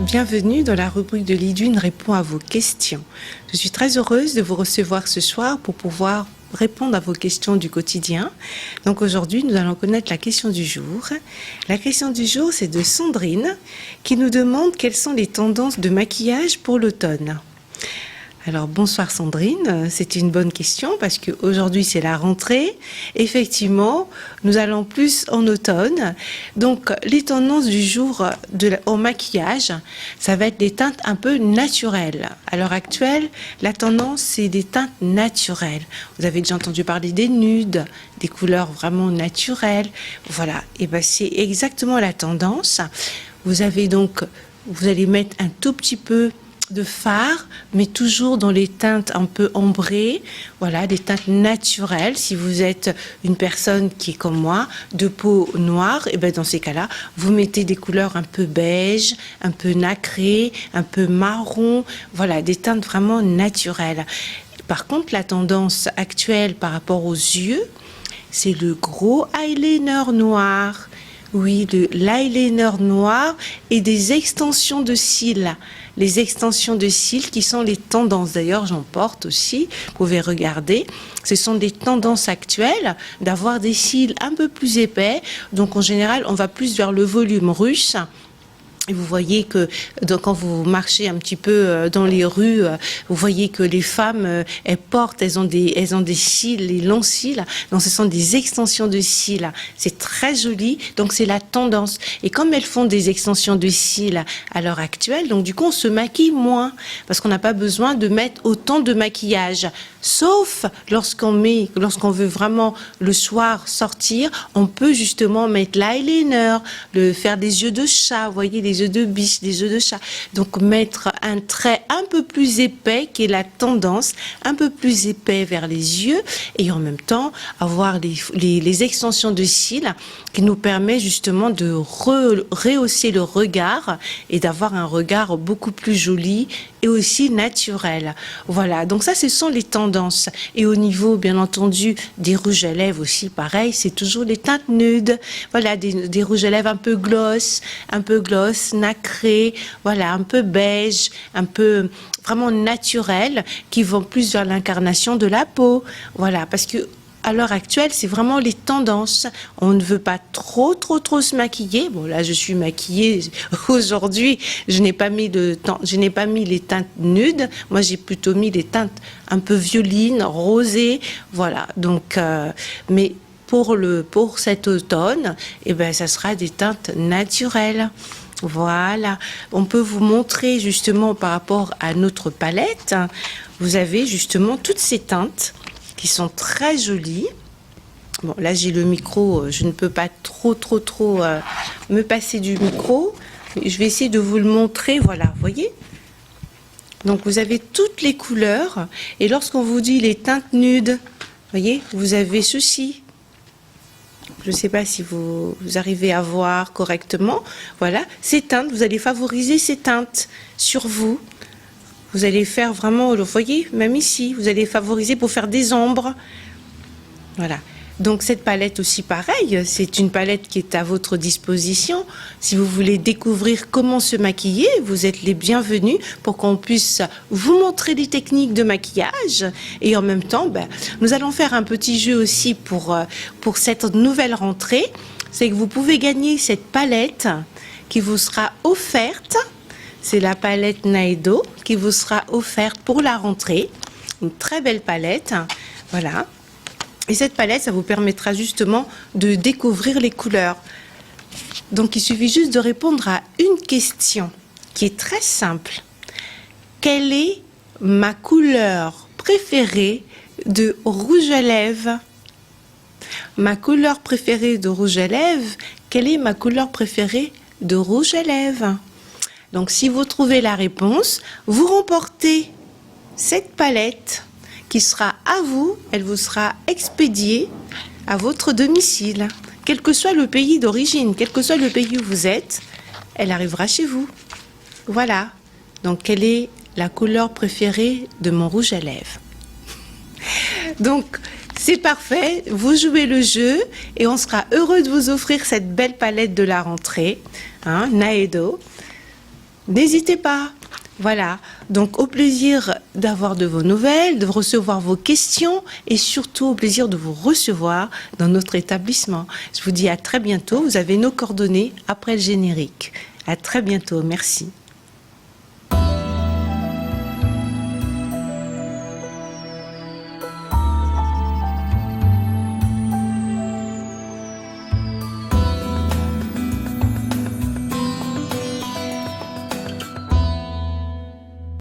Bienvenue dans la rubrique de Lidwine répond à vos questions. Je suis très heureuse de vous recevoir ce soir pour pouvoir répondre à vos questions du quotidien. Donc aujourd'hui, nous allons connaître la question du jour. La question du jour, c'est de Sandrine qui nous demande quelles sont les tendances de maquillage pour l'automne. Alors bonsoir Sandrine, c'est une bonne question parce qu'aujourd'hui c'est la rentrée. Effectivement, nous allons plus en automne. Donc les tendances du jour au maquillage, ça va être des teintes un peu naturelles. À l'heure actuelle, la tendance c'est des teintes naturelles. Vous avez déjà entendu parler des nudes, des couleurs vraiment naturelles. Voilà, et ben c'est exactement la tendance. Vous allez mettre un tout petit peu de fard, mais toujours dans les teintes un peu ambrées, voilà, des teintes naturelles. Si vous êtes une personne qui est comme moi, de peau noire, et ben dans ces cas-là, vous mettez des couleurs un peu beige, un peu nacrées, un peu marron, voilà, des teintes vraiment naturelles. Par contre, la tendance actuelle par rapport aux yeux, c'est le gros eyeliner noir. Oui, l'eyeliner noir et des extensions de cils. Les extensions de cils qui sont les tendances. D'ailleurs, j'en porte aussi. Vous pouvez regarder. Ce sont des tendances actuelles d'avoir des cils un peu plus épais. Donc, en général, on va plus vers le volume russe. Et vous voyez que quand vous marchez un petit peu dans les rues, vous voyez que les femmes, elles ont des cils, les longs cils. Donc ce sont des extensions de cils. C'est très joli. Donc c'est la tendance. Et comme elles font des extensions de cils à l'heure actuelle, donc du coup on se maquille moins parce qu'on n'a pas besoin de mettre autant de maquillage. Sauf lorsqu'on veut vraiment le soir sortir, on peut justement mettre l'eyeliner, faire des yeux de chat, vous voyez, des yeux de biche, des yeux de chat. Donc mettre un trait un peu plus épais, qui est la tendance, un peu plus épais vers les yeux, et en même temps avoir les extensions de cils qui nous permet justement de rehausser le regard et d'avoir un regard beaucoup plus joli et aussi naturel. Voilà, donc ça, ce sont les tendances. Et au niveau, bien entendu, des rouges à lèvres aussi, pareil, c'est toujours les teintes nudes. Voilà, des rouges à lèvres un peu gloss, nacrés, voilà, un peu beige, un peu vraiment naturel, qui vont plus vers l'incarnation de la peau. Voilà, parce que à l'heure actuelle, c'est vraiment les tendances. On ne veut pas trop se maquiller. Bon, là, je suis maquillée aujourd'hui. Je n'ai pas mis les teintes nudes. Moi, j'ai plutôt mis les teintes un peu violines, rosées. Voilà. Donc, mais pour cet automne, eh ben, ça sera des teintes naturelles. Voilà. On peut vous montrer justement par rapport à notre palette. Vous avez justement toutes ces teintes qui sont très jolies. Bon, là j'ai le micro, je ne peux pas trop me passer du micro. Je vais essayer de vous le montrer, voilà, vous voyez. Donc vous avez toutes les couleurs, et lorsqu'on vous dit les teintes nudes, voyez, vous avez ceci. Je ne sais pas si vous arrivez à voir correctement. Voilà, ces teintes, vous allez favoriser ces teintes sur vous. Vous allez faire vraiment, vous voyez, même ici, vous allez favoriser pour faire des ombres. Voilà. Donc cette palette aussi, pareil, c'est une palette qui est à votre disposition. Si vous voulez découvrir comment se maquiller, vous êtes les bienvenus pour qu'on puisse vous montrer les techniques de maquillage. Et en même temps, nous allons faire un petit jeu aussi pour cette nouvelle rentrée. C'est que vous pouvez gagner cette palette qui vous sera offerte. C'est la palette Naedo qui vous sera offerte pour la rentrée. Une très belle palette. Voilà. Et cette palette, ça vous permettra justement de découvrir les couleurs. Donc, il suffit juste de répondre à une question qui est très simple. Quelle est ma couleur préférée de rouge à lèvres? Ma couleur préférée de rouge à lèvres, quelle est ma couleur préférée de rouge à lèvres? Donc, si vous trouvez la réponse, vous remportez cette palette qui sera à vous, elle vous sera expédiée à votre domicile. Quel que soit le pays d'origine, quel que soit le pays où vous êtes, elle arrivera chez vous. Voilà. Donc, quelle est la couleur préférée de mon rouge à lèvres? Donc, c'est parfait, vous jouez le jeu et on sera heureux de vous offrir cette belle palette de la rentrée, Naedo. N'hésitez pas. Voilà, donc au plaisir d'avoir de vos nouvelles, de recevoir vos questions et surtout au plaisir de vous recevoir dans notre établissement. Je vous dis à très bientôt, vous avez nos coordonnées après le générique. À très bientôt, merci.